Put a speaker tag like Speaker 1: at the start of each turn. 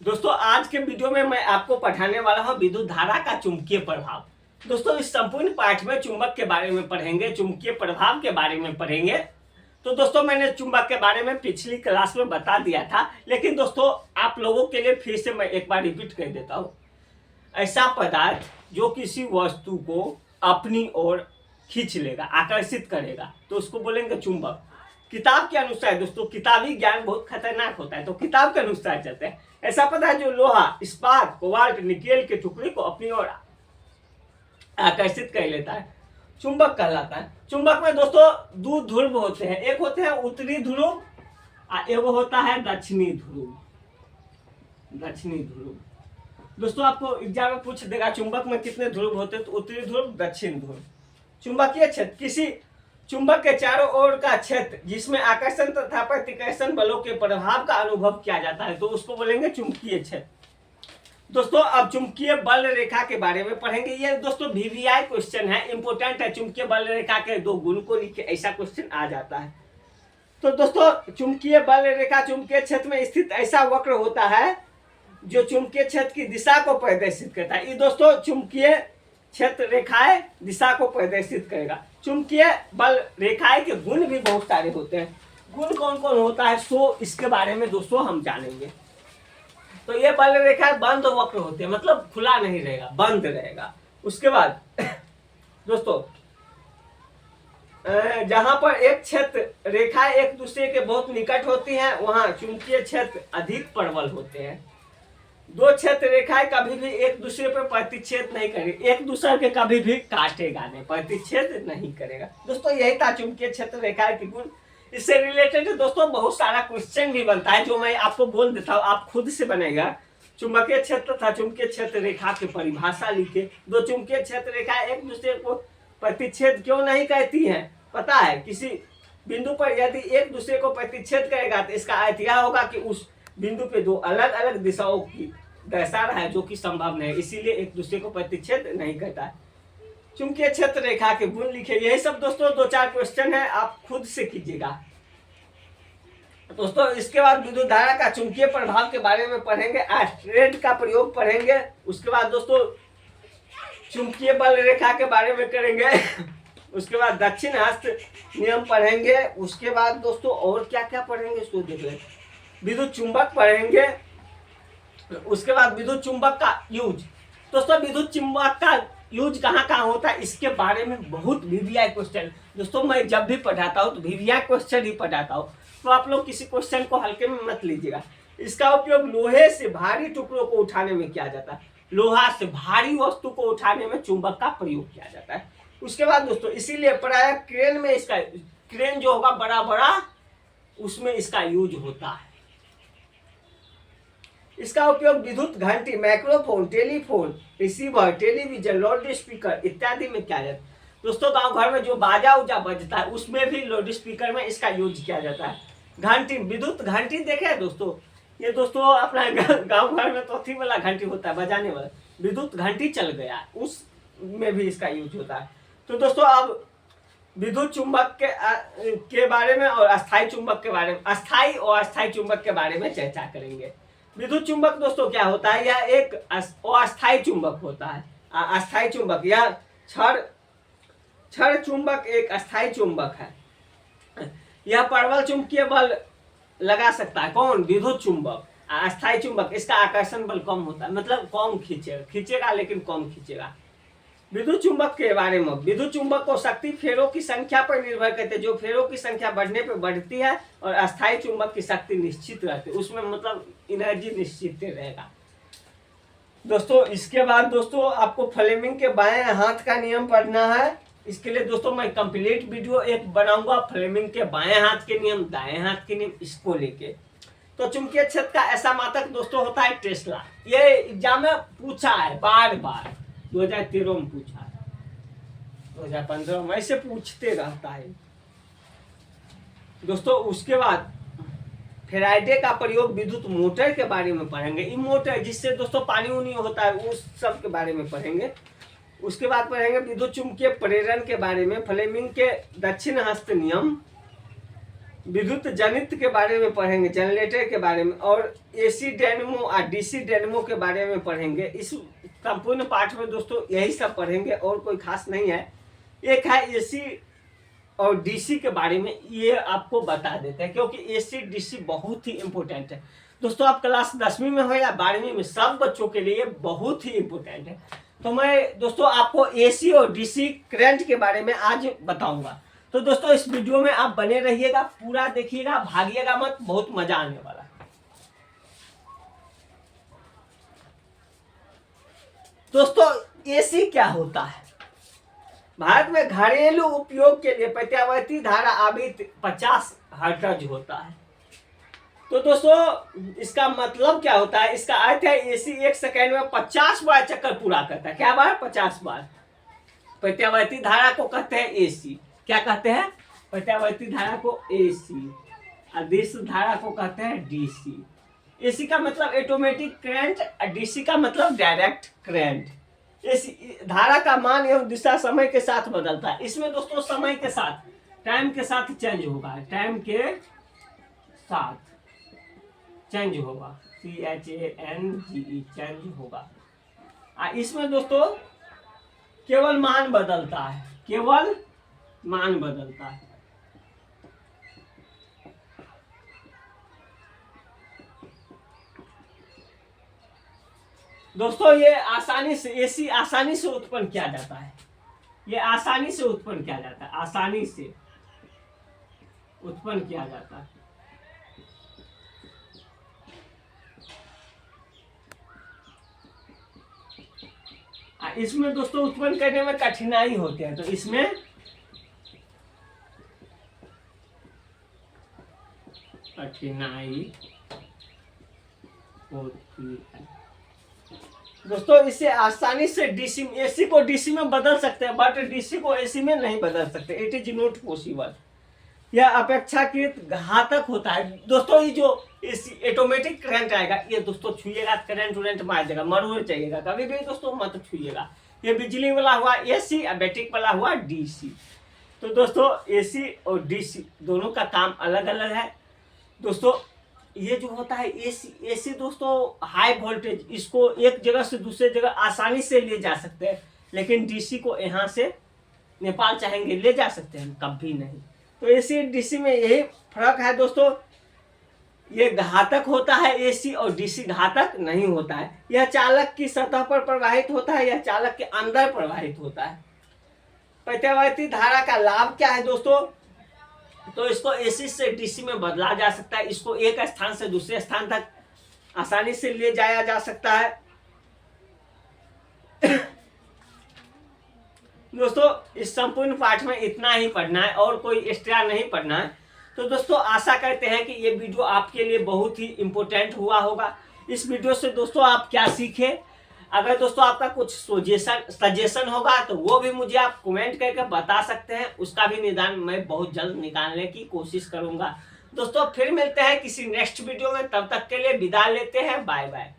Speaker 1: दोस्तों आज के वीडियो में मैं आपको पढ़ाने वाला हूं विद्युत धारा का चुंबकीय प्रभाव। दोस्तों इस संपूर्ण पाठ में चुंबक के बारे में पढ़ेंगे, चुंबकीय प्रभाव के बारे में पढ़ेंगे। तो दोस्तों मैंने चुंबक के बारे में पिछली क्लास में बता दिया था, लेकिन दोस्तों आप लोगों के लिए फिर से मैं एक बार रिपीट कर देता हूँ। ऐसा पदार्थ जो किसी वस्तु को अपनी ओर खींच लेगा, आकर्षित करेगा, तो उसको बोलेंगे चुंबक। किताब के अनुसार दोस्तों, किताबी ज्ञान बहुत खतरनाक होता है, तो किताब के अनुसार चलते हैं। ऐसा पदार्थ जो लोहा, इस्पात, कोबाल्ट, निकेल के टुकड़े को अपनी ओर आकर्षित कर लेता है, चुंबक कहलाता है। चुंबक में दोस्तों दो ध्रुव होते हैं, एक होते हैं उत्तरी ध्रुव और एक होता है दक्षिणी ध्रुव। दक्षिणी ध्रुव दोस्तों आपको एग्जाम में पूछ देगा चुंबक में कितने ध्रुव होते हैं, तो उत्तरी ध्रुव, दक्षिण ध्रुव। चुंबकीय क्षेत्र किसी चुंबक के चारों ओर का क्षेत्र जिसमें आकर्षण तथा प्रतिकर्षण बलों के प्रभाव का अनुभव किया जाता है, तो उसको बोलेंगे चुंबकीय क्षेत्र। दोस्तों अब चुंबकीय बल रेखा के बारे में पढ़ेंगे। ये दोस्तों वीवीआई क्वेश्चन है, इंपोर्टेंट है। चुंबकीय बल रेखा के दो गुण को लिख के ऐसा क्वेश्चन आ जाता है। तो दोस्तों चुंबकीय बल रेखा चुंबकीय क्षेत्र में स्थित ऐसा वक्र होता है जो चुंबकीय क्षेत्र की दिशा को प्रदर्शित करता है। ये दोस्तों चुंबकीय क्षेत्र रेखाएं दिशा को प्रदर्शित करेगा। चुंबकीय बल रेखाएं के गुण भी बहुत सारे होते हैं। गुण कौन कौन होता है, सो इसके बारे में दोस्तों हम जानेंगे। तो ये बल रेखाएं बंद वक्र होते हैं, मतलब खुला नहीं रहेगा, बंद रहेगा। उसके बाद दोस्तों जहां पर एक क्षेत्र रेखाएं एक दूसरे के बहुत निकट होती हैं, वहां चुंबकीय क्षेत्र अधिक प्रबल होते हैं। दो क्षेत्र रेखाएं कभी भी एक दूसरे पर प्रतिच्छेद नहीं करेगी, एक दूसरे के कभी भी काटेगा नहीं, प्रतिच्छेद नहीं करेगा। दोस्तों यही था चुंबकीय क्षेत्र रेखाएं के गुण। इससे रिलेटेड दोस्तों बहुत सारा क्वेश्चन भी बनता है, जो मैं आपको बोल देता हूँ, आप खुद से बनेगा। चुंबकीय क्षेत्र तथा चुंबकीय क्षेत्र रेखा की परिभाषा लिखे। दो चुंबकीय क्षेत्र रेखाएं एक दूसरे को प्रतिच्छेद क्यों नहीं करती है, पता है? किसी बिंदु पर यदि एक दूसरे को प्रतिच्छेद करेगा तो इसका अर्थ यह होगा कि उस बिंदु पे दो अलग अलग दिशाओं की दर्शा रहा है, जो कि संभव नहीं है, इसीलिए एक दूसरे को प्रतिच्छेद नहीं करता है। चुंबकीय क्षेत्र रेखा के गुण लिखे। यही सब दोस्तों दो चार क्वेश्चन है, आप खुद से कीजिएगा। दोस्तों इसके बाद विद्युत धारा का चुंबकीय प्रभाव के बारे में पढ़ेंगे, एस्ट्रेड का प्रयोग पढ़ेंगे। उसके बाद दोस्तों चुंबकीय बल रेखा के बारे में करेंगे। उसके बाद दक्षिण हस्त नियम पढ़ेंगे। उसके बाद दोस्तों और क्या क्या पढ़ेंगे सो देख लें। विद्युत चुंबक पढ़ेंगे। उसके बाद विद्युत चुंबक का यूज। दोस्तों विद्युत चुंबक का यूज कहाँ कहाँ होता है, इसके बारे में बहुत वीवीआई क्वेश्चन दोस्तों मैं जब भी पढ़ाता हूँ तो वीवीआई क्वेश्चन ही पढ़ाता हूँ, तो आप लोग किसी क्वेश्चन को हल्के में मत लीजिएगा। इसका उपयोग लोहे से भारी टुकड़ों को उठाने में किया जाता है। लोहा से भारी वस्तु को उठाने में चुंबक का प्रयोग किया जाता है। उसके बाद दोस्तों इसीलिए प्राय क्रेन में इसका, क्रेन जो होगा बड़ा बड़ा, उसमें इसका यूज होता है। इसका उपयोग विद्युत घंटी, microphone, telephone, receiver, television, loud speaker इत्यादि में किया जाता है। दोस्तों गांव घर में जो बाजा उजा बजता है उसमें भी लाउड स्पीकर में इसका यूज किया जाता है। घंटी, विद्युत घंटी देखे हैं दोस्तों, ये दोस्तों अपना गांव घर में तो थी वाला घंटी होता है बजाने वाला, विद्युत घंटी चल गया, उसमें भी इसका यूज होता है। तो दोस्तों अब विद्युत चुंबक के बारे में और अस्थायी चुंबक के बारे में, अस्थायी और अस्थायी चुंबक के बारे में चर्चा करेंगे। विद्युत चुंबक दोस्तों क्या होता है, यह एक अस्थायी चुंबक होता है। अस्थायी चुंबक या क्षण चुंबक एक अस्थायी चुंबक है। यह प्रबल चुंबकीय बल लगा सकता है, कौन? विद्युत चुंबक। अस्थायी चुंबक इसका आकर्षण बल कम होता है, मतलब कम खींचेगा लेकिन कम खींचेगा। विद्युत चुंबक के बारे में, विद्युत चुंबक को शक्ति फेरों की संख्या पर निर्भर करते हैं। जो फेरों की संख्या बढ़ने पर बढ़ती है, और अस्थायी चुंबक की शक्ति निश्चित रहती है, उसमें मतलब एनर्जी निश्चित रहेगा। दोस्तों इसके बाद दोस्तों आपको फ्लेमिंग के बाएं हाथ का नियम पढ़ना है। इसके लिए दोस्तों मैं कंप्लीट वीडियो एक बनाऊंगा, फ्लेमिंग के बाएं हाथ के नियम, दाएं हाथ के नियम, इसको लेके। तो चुंबकीय क्षेत्र का ऐसा मात्रक दोस्तों होता है टेस्ला। ये एग्जाम में पूछा है बार बार, 2013 में पूछा है, 2015 में, ऐसे पूछते रहता है दोस्तों। उसके बाद फेराइडे का प्रयोग विद्युत मोटर के बारे में पढ़ेंगे। ई मोटर जिससे दोस्तों पानी उनी होता है, उस सब के बारे में पढ़ेंगे। उसके बाद पढ़ेंगे विद्युत चुंबकीय प्रेरण के बारे में, फ्लेमिंग के दक्षिण हस्त नियम, विद्युत जनित के बारे में पढ़ेंगे, जनरेटर के बारे में, और एसी डायनेमो और डीसी डायनेमो के बारे में पढ़ेंगे। इस संपूर्ण पाठ में दोस्तों यही सब पढ़ेंगे और कोई खास नहीं है। एक है एसी और डीसी के बारे में, ये आपको बता देते हैं क्योंकि एसी डीसी बहुत ही इम्पोर्टेंट है दोस्तों। आप क्लास 10वीं में हो या 12वीं में, सब बच्चों के लिए बहुत ही इम्पोर्टेंट है। तो मैं दोस्तों आपको एसी और डीसी करंट के बारे में आज बताऊंगा। तो दोस्तों इस वीडियो में आप बने रहिएगा, पूरा देखिएगा, भागिएगा मत, बहुत मजा आने वाला है। दोस्तों एसी क्या होता है? भारत में घरेलू उपयोग के लिए प्रत्यावर्ती धारा आवृत्ति 50 हर्ट्ज होता है। तो दोस्तों इसका मतलब क्या होता है? इसका अर्थ है एसी 1 सेकेंड में 50 बार चक्कर पूरा करता है। क्या बार? 50 बार। प्रत्यावर्ती धारा को कहते हैं एसी। क्या कहते हैं? प्रत्यावर्ती धारा को एसी। अदिश धारा को कहते हैं डीसी। एसी का मतलब ऑटोमेटिक करंट, डीसी का मतलब डायरेक्ट करंट। इस धारा का मान एवं दिशा समय के साथ बदलता है। इसमें दोस्तों समय के साथ, टाइम के साथ चेंज होगा, टाइम के साथ चेंज होगा, CHANGE चेंज होगा। इसमें दोस्तों केवल मान बदलता है, केवल मान बदलता है। दोस्तों ये आसानी से, एसी आसानी से उत्पन्न किया जाता है। ये आसानी से उत्पन्न किया जाता है, आसानी से उत्पन्न किया जाता है। इसमें दोस्तों उत्पन्न करने में कठिनाई होती है, तो इसमें कठिनाई होती है। दोस्तों इसे आसानी से डीसी, एसी को डीसी में बदल सकते हैं, बट डीसी को एसी में नहीं बदल सकते। It is not possible. यह अपेक्षाकृत घातक होता है। दोस्तों ये जो ऑटोमेटिक करंट आएगा, ये दोस्तों छुइएगा करंट उरेंट मार देगा, मरोड़ चाहिएगा, कभी भी दोस्तों मत छुइएगा। ये बिजली वाला हुआ एसी और बैटरी वाला हुआ डीसी। तो दोस्तों एसी और डीसी दोनों का काम अलग अलग है। दोस्तों ये जो होता है एसी दोस्तों हाई वोल्टेज, इसको एक जगह से दूसरे जगह आसानी से ले जा सकते हैं, लेकिन डीसी को यहाँ से नेपाल चाहेंगे ले जा सकते हैं, कभी नहीं। तो एसी डीसी में यही फर्क है दोस्तों। ये घातक होता है एसी और डीसी घातक नहीं होता है। यह चालक की सतह पर प्रवाहित होता है, यह चालक के अंदर प्रवाहित होता है। प्रत्यावर्ती धारा का लाभ क्या है दोस्तों? तो इसको एसी से डीसी में बदला जा सकता है, इसको एक स्थान से दूसरे स्थान तक आसानी से ले जाया जा सकता है। दोस्तों इस संपूर्ण पाठ में इतना ही पढ़ना है और कोई एक्स्ट्रा नहीं पढ़ना है। तो दोस्तों आशा करते हैं कि ये वीडियो आपके लिए बहुत ही इम्पोर्टेंट हुआ होगा। इस वीडियो से दोस्तों आप क्या सीखे? अगर दोस्तों आपका कुछ सजेशन होगा तो वो भी मुझे आप कमेंट करके बता सकते हैं, उसका भी निदान मैं बहुत जल्द निकालने की कोशिश करूंगा। दोस्तों फिर मिलते हैं किसी नेक्स्ट वीडियो में, तब तक के लिए विदा लेते हैं, बाय बाय।